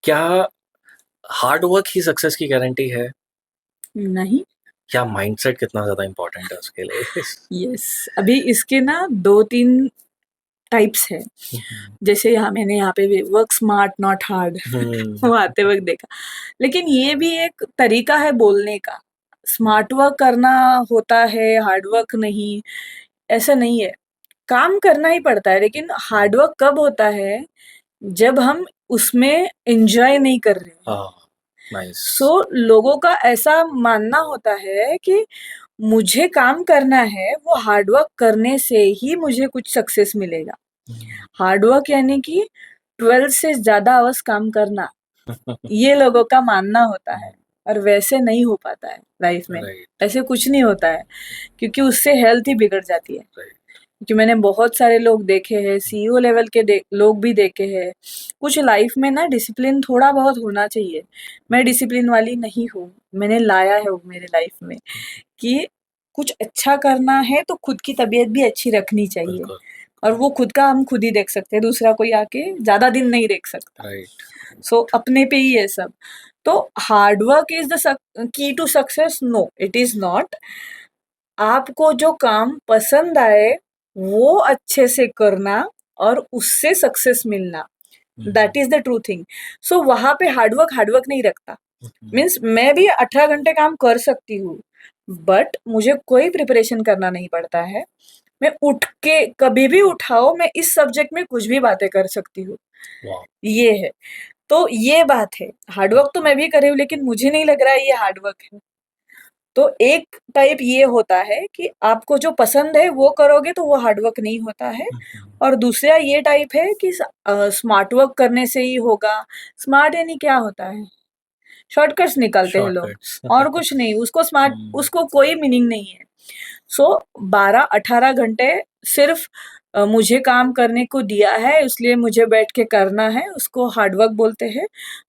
क्या hard work ही success की guarantee है नहीं। या माइंडसेट कितना ज्यादा इम्पोर्टेंट है उसके लिए? यस, अभी इसके ना 2-3 टाइप्स है। जैसे मैंने यहाँ पे भी वर्क स्मार्ट नॉट हार्ड वो आते वक्त देखा। लेकिन ये भी एक तरीका है बोलने का। स्मार्ट वर्क करना होता है, हार्ड वर्क नहीं, ऐसा नहीं है। काम करना ही पड़ता है, लेकिन हार्ड वर्क कब होता है जब हम उसमें एंजॉय नहीं कर रहे हैं। हाँ, नाइस। सो लोगों का ऐसा मानना होता है कि मुझे काम करना है, वो हार्ड वर्क करने से ही मुझे कुछ सक्सेस मिलेगा। हार्ड वर्क यानी कि 12 से ज्यादा आवर्स काम करना, ये लोगों का मानना होता है। और वैसे नहीं हो पाता है लाइफ में। राइट, ऐसे कुछ नहीं होता है, क्योंकि उससे हेल्थ ही बिगड़ जाती है। राइट। क्योंकि मैंने बहुत सारे लोग देखे हैं, सीईओ लेवल के लोग भी देखे हैं। कुछ लाइफ में ना डिसिप्लिन थोड़ा बहुत होना चाहिए। मैं डिसिप्लिन वाली नहीं हूँ, मैंने लाया है वो मेरे लाइफ में कि कुछ अच्छा करना है तो खुद की तबीयत भी अच्छी रखनी चाहिए। बिल्कुल। और वो खुद का हम खुद ही देख सकते हैं, दूसरा कोई आके ज्यादा दिन नहीं देख सकता। राइट। सो अपने पे ही है सब। तो hard work is the key to success? No, it is not. आपको जो काम पसंद आए वो अच्छे से करना और उससे सक्सेस मिलना, that is the true thing. So वहां पे हार्डवर्क नहीं रखता। मीन्स मैं भी 18 घंटे काम कर सकती हूँ, बट मुझे कोई प्रिपरेशन करना नहीं पड़ता है। मैं उठ के कभी भी उठाओ, मैं इस सब्जेक्ट में कुछ भी बातें कर सकती हूँ। वाह। ये है। तो ये बात है। हार्डवर्क तो मैं भी कर रही हूँ, लेकिन मुझे नहीं लग रहा है ये हार्डवर्क है। तो एक टाइप ये होता है कि आपको जो पसंद है वो करोगे तो वो हार्डवर्क नहीं होता है। और दूसरा ये टाइप है कि स्मार्ट वर्क करने से ही होगा। स्मार्ट यानी क्या होता है? शॉर्टकट्स निकालते हैं लोग, शॉर्टकट्स। और कुछ नहीं। उसको स्मार्ट, उसको कोई मीनिंग नहीं है। सो 12-18 घंटे सिर्फ मुझे काम करने को दिया है, इसलिए मुझे बैठ के करना है, उसको हार्डवर्क बोलते हैं।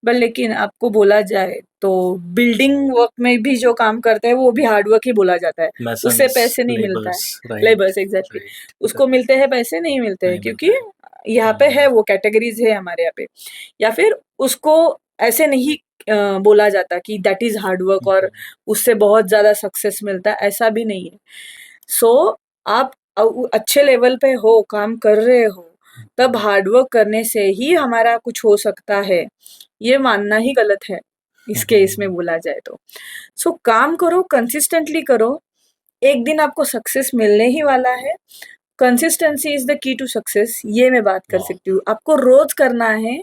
बट लेकिन आपको बोला जाए तो बिल्डिंग वर्क में भी जो काम करते हैं वो भी हार्डवर्क ही बोला जाता है। उससे मैसन्स, पैसे नहीं मिलता है। Labours, right, labours, exactly. Right. उसको मिलते हैं पैसे, नहीं मिलते हैं, नहीं क्योंकि मिलता है। यहाँ पे है वो कैटेगरीज है हमारे यहाँ पे। या फिर उसको ऐसे नहीं बोला जाता कि दैट इज हार्डवर्क और उससे बहुत ज्यादा सक्सेस मिलता है, ऐसा भी नहीं है। सो आप अच्छे लेवल पे हो, काम कर रहे हो, तब हार्डवर्क करने से ही हमारा कुछ हो सकता है, ये मानना ही गलत है इस केस में बोला जाए तो। सो काम करो, कंसिस्टेंटली करो, एक दिन आपको सक्सेस मिलने ही वाला है। Consistency is the key to success, ये मैं बात कर वाह। सकती हूँ। आपको रोज करना है।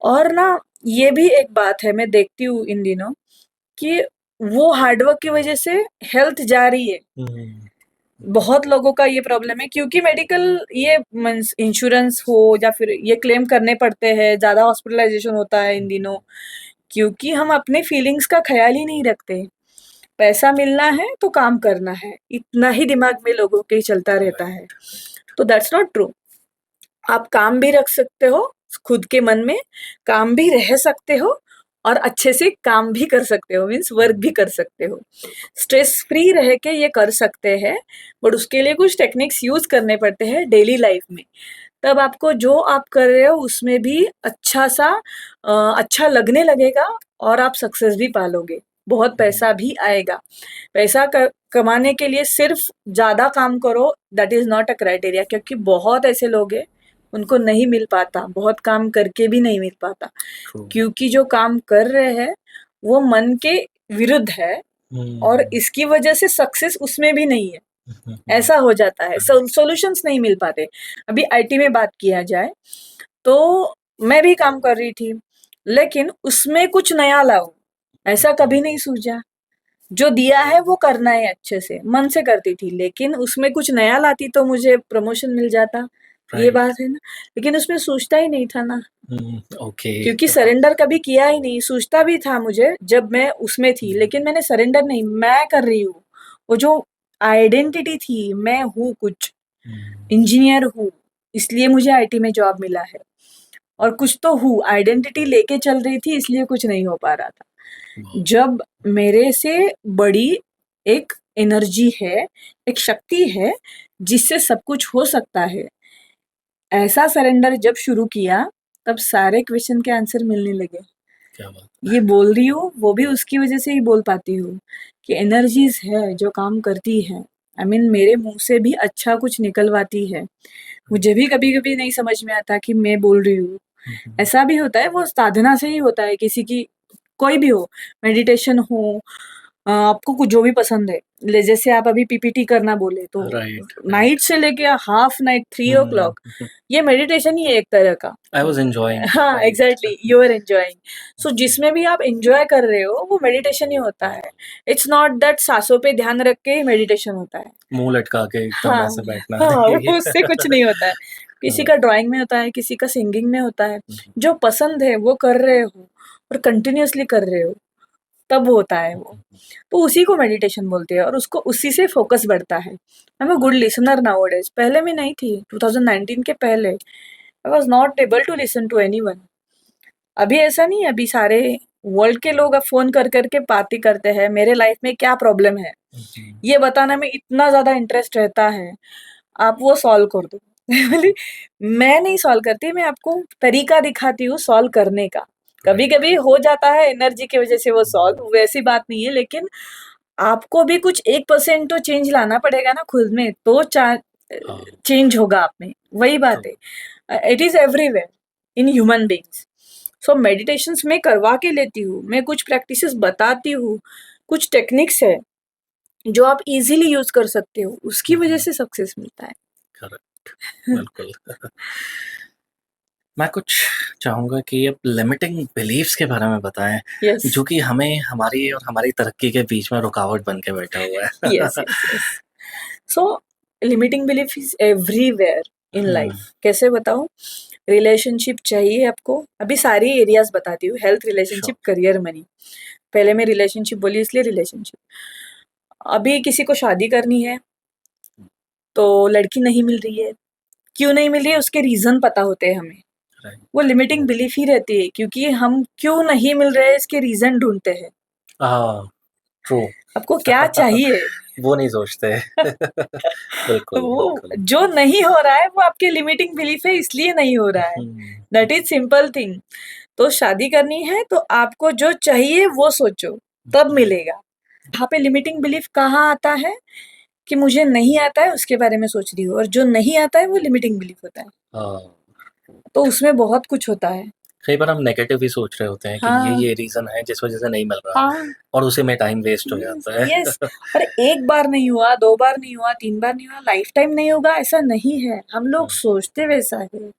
और ना, ये भी एक बात है, मैं देखती हूँ इन दिनों कि वो हार्डवर्क की वजह से हेल्थ जा रही है। बहुत लोगों का ये प्रॉब्लम है, क्योंकि मेडिकल ये मींस इंश्योरेंस हो या फिर ये क्लेम करने पड़ते हैं, ज्यादा हॉस्पिटलाइजेशन होता है इन दिनों, क्योंकि हम अपने फीलिंग्स का ख्याल ही नहीं रखते। पैसा मिलना है तो काम करना है, इतना ही दिमाग में लोगों के चलता रहता है। तो दैट्स नॉट ट्रू। आप काम भी रख सकते हो खुद के मन में, काम भी रह सकते हो, और अच्छे से काम भी कर सकते हो, मीन्स वर्क भी कर सकते हो। स्ट्रेस फ्री रह के ये कर सकते हैं, बट उसके लिए कुछ टेक्निक्स यूज करने पड़ते हैं डेली लाइफ में। तब आपको जो आप कर रहे हो उसमें भी अच्छा सा अच्छा लगने लगेगा, और आप सक्सेस भी पालोगे, बहुत पैसा भी आएगा। पैसा कमाने के लिए सिर्फ ज्यादा काम करो, that is not a criteria, क्योंकि बहुत ऐसे लोग हैं उनको नहीं मिल पाता, बहुत काम करके भी नहीं मिल पाता, क्योंकि जो काम कर रहे हैं वो मन के विरुद्ध है, और इसकी वजह से सक्सेस उसमें भी नहीं है। ऐसा हो जाता है, सॉल्यूशंस नहीं मिल पाते। अभी आईटी में बात किया जाए तो मैं भी काम कर रही थी, लेकिन उसमें कुछ नया लाऊं, ऐसा कभी नहीं सूझा। जो दिया है वो करना है, अच्छे से मन से करती थी, लेकिन उसमें कुछ नया लाती तो मुझे प्रमोशन मिल जाता। ये राइट। बात है ना। लेकिन उसमें सोचता ही नहीं था ना, ओके। क्योंकि सरेंडर कभी किया ही नहीं। सोचता भी था मुझे जब मैं उसमें थी, लेकिन मैंने सरेंडर नहीं, मैं कर रही हूँ। वो जो आइडेंटिटी थी, मैं हूँ कुछ, इंजीनियर हूँ, इसलिए मुझे आईटी में जॉब मिला है, और कुछ तो हूँ, आइडेंटिटी लेके चल रही थी, इसलिए कुछ नहीं हो पा रहा था। जब मेरे से बड़ी एक एनर्जी है, एक शक्ति है, जिससे सब कुछ हो सकता है, ऐसा सरेंडर जब शुरू किया, तब सारे क्वेश्चन के आंसर मिलने लगे। क्या बात। ये बोल रही हूँ वो भी उसकी वजह से ही बोल पाती हूँ कि एनर्जीज है जो काम करती है। आई मीन मेरे मुंह से भी अच्छा कुछ निकलवाती है। मुझे भी कभी कभी नहीं समझ में आता कि मैं बोल रही हूँ। ऐसा भी होता है, वो साधना से ही होता है, किसी की कोई भी हो, मेडिटेशन हो, आपको कुछ जो भी पसंद है। जैसे आप अभी पीपीटी करना बोले तो राइट। नाइट से लेके हाफ नाइट 3 o'clock ये मेडिटेशन ही है एक तरह का। I was enjoying. हाँ एग्जैक्टली, यू आर एंजॉयिंग। सो जिसमें भी आप एंजॉय कर रहे हो वो मेडिटेशन ही होता है। इट्स नॉट दैट सांसों पे ध्यान रख के ही मेडिटेशन होता है। मुंह लटका के एकदम हाँ ऐसे बैठना। हाँ, वो उससे कुछ नहीं होता है। किसी का ड्राइंग में होता है, किसी का सिंगिंग में होता है। जो पसंद है वो कर रहे हो और कंटिन्यूअसली कर रहे हो तब होता है वो। तो उसी को मेडिटेशन बोलते हैं और उसको उसी से फोकस बढ़ता है। I am a good listener nowadays. पहले मैं नहीं थी, 2019 के पहले I was not able to listen to anyone. अभी ऐसा नहीं है, अभी सारे वर्ल्ड के लोग अब फोन कर करके बातें करते हैं मेरे लाइफ में क्या प्रॉब्लम है ये बताने में इतना ज्यादा इंटरेस्ट रहता है, आप वो सॉल्व कर दो। बोली, मैं नहीं सॉल्व करती, मैं आपको तरीका दिखाती हूँ सॉल्व करने का। कभी कभी हो जाता है एनर्जी की वजह से वो सॉल्व, वैसी बात नहीं है, लेकिन आपको भी कुछ 1% तो चेंज लाना पड़ेगा ना खुद में, तो चेंज होगा आप में। वही बात है, it is everywhere in human beings. So meditations मैं करवा के लेती हूँ, मैं कुछ प्रैक्टिसेस बताती हूँ, कुछ टेक्निक्स है जो आप इजीली यूज कर सकते हो, उसकी वजह से सक्सेस मिलता है। करेक्ट, बिल्कुल। मैं कुछ चाहूँगा कि अब लिमिटिंग बिलीफ्स के बारे में बताएं, यस जो कि हमें हमारी और हमारी तरक्की के बीच में रुकावट बन के बैठा हुआ है। Yes yes yes. So limiting belief is everywhere in life. कैसे बताऊं? रिलेशनशिप चाहिए आपको, अभी सारी एरियाज बताती हूँ, हेल्थ, रिलेशनशिप, करियर, मनी। पहले मैं रिलेशनशिप बोली इसलिए रिलेशनशिप। अभी किसी को शादी करनी है तो लड़की नहीं मिल रही है, क्यों नहीं मिल रही है उसके रीजन पता होते हैं हमें। वो लिमिटिंग बिलीफ ही रहती है, क्योंकि हम क्यों नहीं मिल रहे इसके रीजन ढूंढते हैं। ट्रू। आपको क्या चाहिए? वो नहीं सोचते। बिल्कुल वो बिल्कुल। जो नहीं हो रहा है वो आपके लिमिटिंग बिलीफ है, इसलिए नहीं हो रहा है। That is simple thing. तो शादी करनी है तो आपको जो चाहिए वो सोचो, तब मिलेगा। यहाँ पे लिमिटिंग बिलीफ कहाँ आता है कि मुझे नहीं आता है उसके बारे में सोच रही हूँ, और जो नहीं आता है वो लिमिटिंग बिलीफ होता है। तो उसमें बहुत कुछ होता है। कई बार हम नेगेटिव ही सोच रहे होते हैं कि हाँ ये रीजन है जिस वजह से नहीं मिल रहा, हाँ और उसी में टाइम वेस्ट हो जाता है। यस। और एक बार नहीं हुआ, 2 बार नहीं हुआ, 3 बार नहीं हुआ, लाइफ टाइम नहीं होगा ऐसा नहीं है। हम लोग सोचते वैसा है।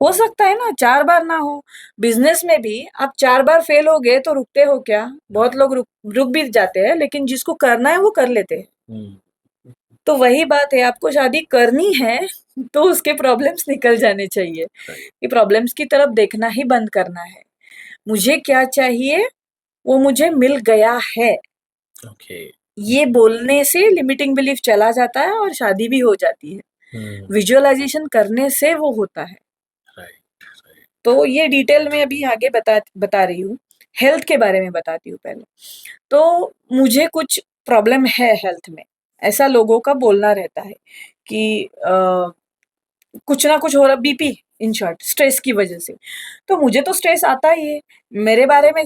हो सकता है ना 4 बार ना हो। बिजनेस में भी आप 4 बार फेल हो गए तो रुकते हो क्या? बहुत लोग रुक भी जाते हैं, लेकिन जिसको करना है वो कर लेते हैं। तो वही बात है, आपको शादी करनी है तो उसके प्रॉब्लम्स निकल जाने चाहिए। ये प्रॉब्लम्स की तरफ देखना ही बंद करना है। मुझे क्या चाहिए वो मुझे मिल गया है, ये बोलने से लिमिटिंग बिलीफ चला जाता है और शादी भी हो जाती है। विजुअलाइजेशन करने से वो होता है। तो ये डिटेल में अभी आगे बता रही हूँ। हेल्थ के बारे में बताती हूँ पहले। तो मुझे कुछ प्रॉब्लम है हेल्थ में, ऐसा लोगों का बोलना रहता है कि कुछ ना कुछ हो रहा, बीपी, इन शॉर्ट स्ट्रेस की वजह से। तो मुझे तो स्ट्रेस आता ही है, मेरे बारे में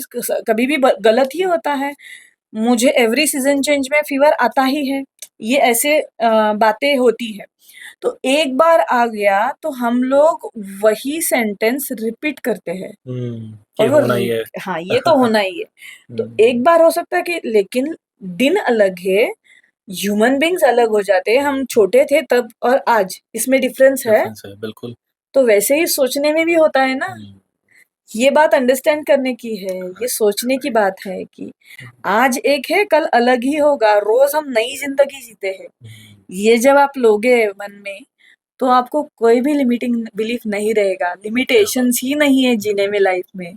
कभी भी गलत ही होता है। मुझे एवरी सीजन चेंज में फीवर आता ही है। ये ऐसे बातें होती है। तो एक बार आ गया तो हम लोग वही सेंटेंस रिपीट करते हैं, और वो होना ही है। हाँ ये तो होना ही है। तो एक बार हो सकता है कि, लेकिन दिन अलग है, ह्यूमन बींग्स अलग हो जाते हैं। हम छोटे थे तब और आज, इसमें डिफरेंस है। बिल्कुल। तो वैसे ही सोचने में भी होता है ना। ये बात अंडरस्टैंड करने की है, ये सोचने की बात है कि आज एक है कल अलग ही होगा, रोज हम नई जिंदगी जीते हैं। ये जब आप लोगे मन में तो आपको कोई भी लिमिटिंग बिलीफ नहीं रहेगा, लिमिटेशंस ही नहीं है जीने में लाइफ में,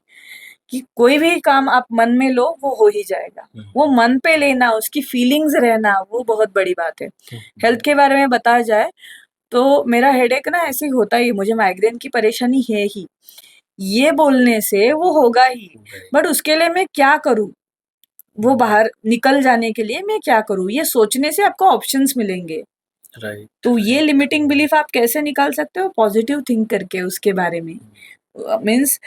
कि कोई भी काम आप मन में लो वो हो ही जाएगा। वो मन पे लेना, उसकी फीलिंग्स रहना, वो बहुत बड़ी बात है। हेल्थ के बारे में बताया जाए तो मेरा हेडेक ना ऐसे ही होता ही, मुझे माइग्रेन की परेशानी है ही, ये बोलने से वो होगा ही, बट उसके लिए मैं क्या करूं, वो बाहर निकल जाने के लिए मैं क्या करूं, ये सोचने से आपको ऑप्शंस मिलेंगे। तो ये लिमिटिंग बिलीफ आप कैसे निकाल सकते हो? पॉजिटिव थिंक करके उसके बारे में, मीन्स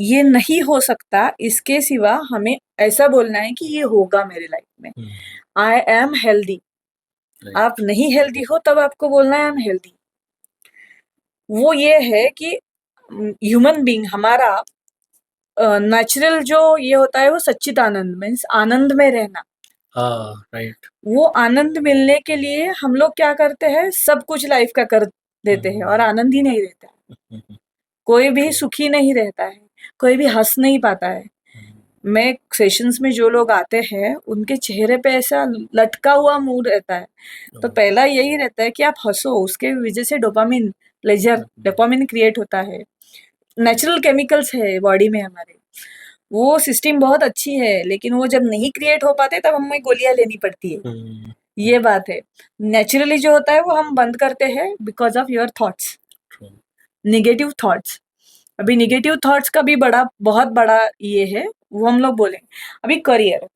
ये नहीं हो सकता, इसके सिवा हमें ऐसा बोलना है कि ये होगा मेरे लाइफ में। I am healthy. आप नहीं हेल्दी हो तब आपको बोलना है आई एम हेल्दी। वो ये है कि ह्यूमन बीइंग हमारा नेचुरल जो ये होता है वो सच्चित आनंद, मीन्स आनंद में रहना। राइट। वो आनंद मिलने के लिए हम लोग क्या करते हैं, सब कुछ लाइफ का कर देते हैं और आनंद ही नहीं रहता है। कोई भी सुखी नहीं रहता है, कोई भी हंस नहीं पाता है। मैं सेशंस में जो लोग आते हैं उनके चेहरे पे ऐसा लटका हुआ मुंह रहता है, तो पहला यही रहता है कि आप हंसो, उसके वजह से डोपामिन, प्लेजर, डोपामिन क्रिएट होता है। नेचुरल केमिकल्स है बॉडी में हमारे, वो सिस्टम बहुत अच्छी है, लेकिन वो जब नहीं क्रिएट हो पाते तब हमें गोलियां लेनी पड़ती है। ये बात है। नेचुरली जो होता है वो हम बंद करते हैं because of your thoughts, negative thoughts. अभी निगेटिव थॉट्स का भी बहुत बड़ा ये है, वो हम लोग बोलेंगे। अभी करियर,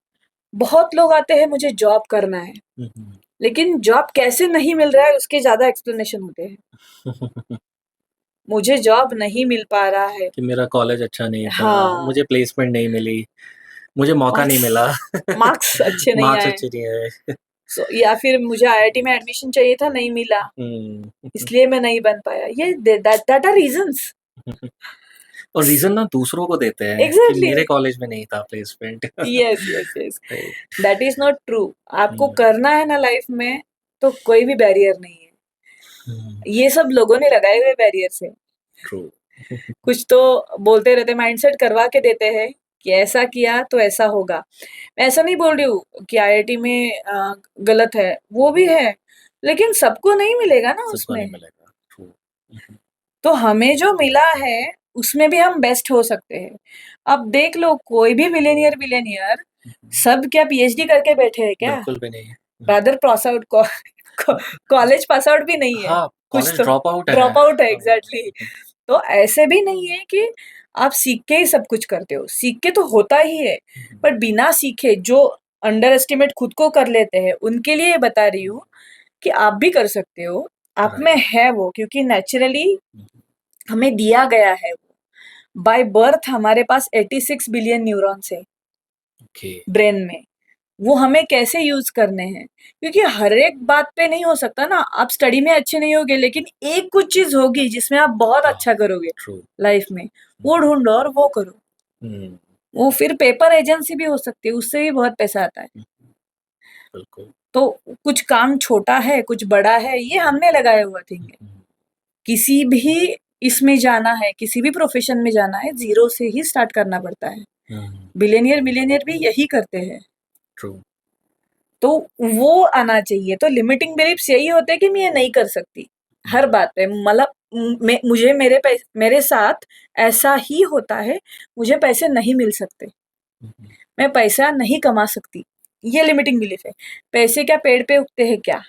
बहुत लोग आते हैं मुझे जॉब करना है, लेकिन जॉब कैसे नहीं मिल रहा है उसके ज्यादा एक्सप्लेनेशन होते हैं। मुझे जॉब नहीं मिल पा रहा है कि मेरा कॉलेज अच्छा नहीं था, हाँ, मुझे प्लेसमेंट नहीं मिली, मुझे मौका नहीं मिला, मार्क्स अच्छे नहीं मार्क्स आए, अच्छे नहीं आए। या फिर मुझे आईआईटी में एडमिशन चाहिए था, नहीं मिला, इसलिए मैं नहीं बन पाया। ये दैट आर रीजंस। और रीजन ना दूसरों को देते हैं कि एग्जैक्टली, मेरे कॉलेज में नहीं था placement. Yes yes yes, that is not true. आपको करना है ना लाइफ में, तो कोई भी बैरियर नहीं है। ये सब लोगों ने लगाए हुए बैरियर है। ट्रू। कुछ तो बोलते रहते, माइंडसेट करवा के देते हैं कि ऐसा किया तो ऐसा होगा। मैं ऐसा नहीं बोल रही हूँ कि आईआईटी में गलत है, वो भी है, लेकिन सबको नहीं मिलेगा ना सबको उसमें। नहीं मिलेगा। ट्रू। तो हमें जो मिला है उसमें भी हम बेस्ट हो सकते हैं। अब देख लो, कोई भी मिलेनियर सब क्या पीएचडी करके बैठे हैं क्या? बिल्कुल भी नहीं। Rather pass out, college pass out भी नहीं है, हाँ, कुछ कॉलेज तो ड्रॉप आउट है। ड्रॉप आउट है, एग्जैक्टली। तो ऐसे भी नहीं है कि आप सीख के ही सब कुछ करते हो, सीख के तो होता ही है, पर बिना सीखे जो अंडर एस्टिमेट खुद को कर लेते हैं उनके लिए ये बता रही हूँ कि आप भी कर सकते हो। आप में है वो, क्योंकि नेचुरली हमें दिया गया है वो। बाय बर्थ हमारे पास 86 बिलियन न्यूरॉन्स है ब्रेन में। वो हमें कैसे यूज करने हैं, क्योंकि हर एक बात पे नहीं हो सकता ना। आप स्टडी में अच्छे नहीं होगे, लेकिन एक कुछ चीज होगी जिसमें आप बहुत अच्छा करोगे लाइफ में, वो ढूंढो और वो करो। वो फिर पेपर एजेंसी भी हो सकती है, उससे भी बहुत पैसा आता है। बिल्कुल। तो कुछ काम छोटा है, कुछ बड़ा है, ये हमने लगाया हुआ थिंग है। किसी भी इसमें जाना है, किसी भी प्रोफेशन में जाना है, जीरो से ही स्टार्ट करना पड़ता है। बिलियनियर भी यही करते हैं। ट्रू। तो वो आना चाहिए। तो लिमिटिंग बिलीफ्स यही होते हैं कि मैं ये नहीं कर सकती हर बात पे, मतलब मुझे मेरे साथ ऐसा ही होता है, मुझे पैसे नहीं मिल सकते, मैं पैसा नहीं कमा सकती, ये लिमिटिंग बिलीफ है। पैसे क्या पेड़ पे उगते हैं क्या?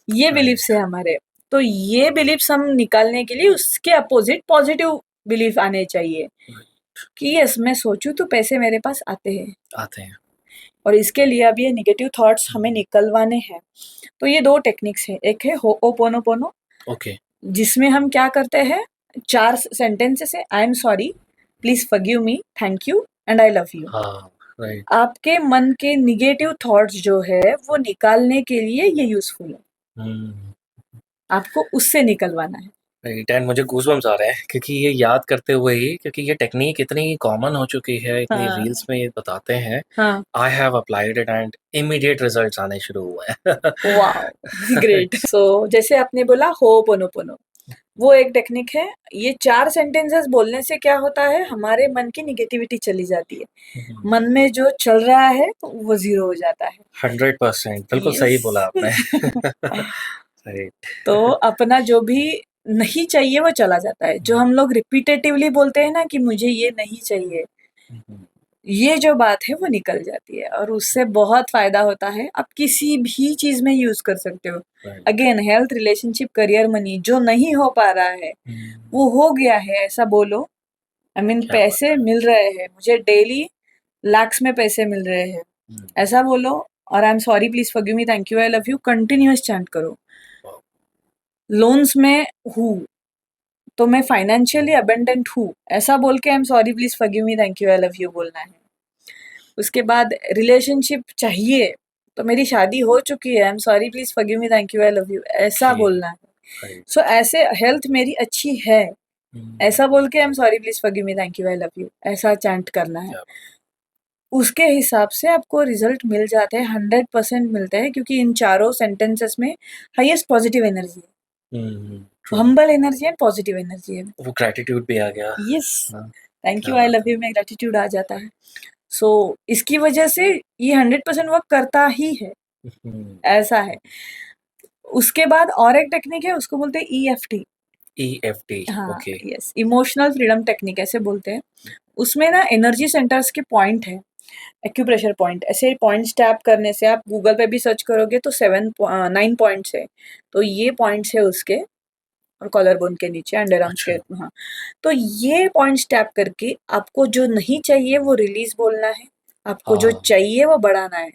ये बिलीफ्स है हमारे। तो ये बिलीफ्स हम निकालने के लिए उसके अपोजिट पॉजिटिव बिलीफ आने चाहिए कि यस, मैं सोचूं तो पैसे मेरे पास आते हैं। और इसके लिए अब ये नेगेटिव थॉट्स हमें निकलवाने हैं। तो ये दो टेक्निक्स है, एक है होओपोनोपोनो, जिसमें हम क्या करते हैं, 4 सेंटेंसेस है। I am sorry, please forgive me, thank you and I love you. आपके मन के निगेटिव थॉट्स जो है वो निकालने के लिए ये यूजफुल है। आपको उससे निकलवाना है। राइट। एंड मुझे गूज़बम्स आ रहे हैं क्योंकि ये याद करते हुए ही, क्योंकि ये टेक्निक इतनी कॉमन हो चुकी है, इतनी रील्स में ये बताते हैं। I have applied it and immediate results आने शुरू हुए हैं। Wow, great. सो जैसे आपने बोला होओपोनोपोनो, वो एक टेक्निक है। ये 4 सेंटेंसेस बोलने से क्या होता है, हमारे मन की निगेटिविटी चली जाती है। मन में जो चल रहा है वो जीरो हो जाता है। 100%, बिल्कुल सही बोला आपने। राइट। तो अपना जो भी नहीं चाहिए वो चला जाता है। जो हम लोग रिपीटेटिवली बोलते हैं ना कि मुझे ये नहीं चाहिए, ये जो बात है वो निकल जाती है और उससे बहुत फायदा होता है। आप किसी भी चीज में यूज कर सकते हो। Again, health, relationship, career, money, जो नहीं हो पा रहा है वो हो गया है ऐसा बोलो। आई मीन पैसे मिल रहे हैं मुझे, डेली लाख्स में पैसे मिल रहे हैं, ऐसा बोलो। और I am sorry, please forgive me, thank you, I love you, continuous chant करो। लोन्स में हूँ, तो मैं फाइनेंशियली अबेंडेंट हूँ ऐसा बोल के I am sorry please forgive me thank you I love you बोलना है। उसके बाद रिलेशनशिप चाहिए तो मेरी शादी हो चुकी है, I am sorry please forgive me thank you I love you ऐसा ओके। बोलना है। राइट। सो ऐसे हेल्थ मेरी अच्छी है ऐसा बोल के I am sorry please forgive me thank you I love you ऐसा चैंट करना है। क्या उसके हिसाब से आपको रिजल्ट मिल जाते हैं, 100% मिलते हैं, क्योंकि इन चारों सेंटेंसेस में हाईएस्ट पॉजिटिव एनर्जी है, ट्रू। हम्बल एनर्जी है, पॉजिटिव एनर्जी है। वो ग्रैटिट्यूड भी आ गया। यस, हाँ, थैंक क्या यू आई बात लव है। यू में ग्रेटिट्यूड आ जाता है। सो इसकी वजह से ये 100% वर्क करता ही है, हम्म। ऐसा है। उसके बाद और एक टेक्निक है, उसको बोलते हैं EFT। EFT। हाँ, okay. Yes, emotional freedom technique ऐसे बोलते हैं। उसमें ना एनर्जी सेंटर्स के पॉइंट है, एक्यूप्रेशर पॉइंट, ऐसे पॉइंट्स टैप करने से, आप गूगल पे भी सर्च करोगे तो 9 पॉइंट्स है। तो ये पॉइंट्स है उसके, और कॉलर बोन के नीचे, अंडर आर्म्स के, अच्छा। हाँ। तो ये पॉइंट्स टैप करके आपको जो नहीं चाहिए वो रिलीज बोलना है, आपको जो हाँ। चाहिए वो बढ़ाना है।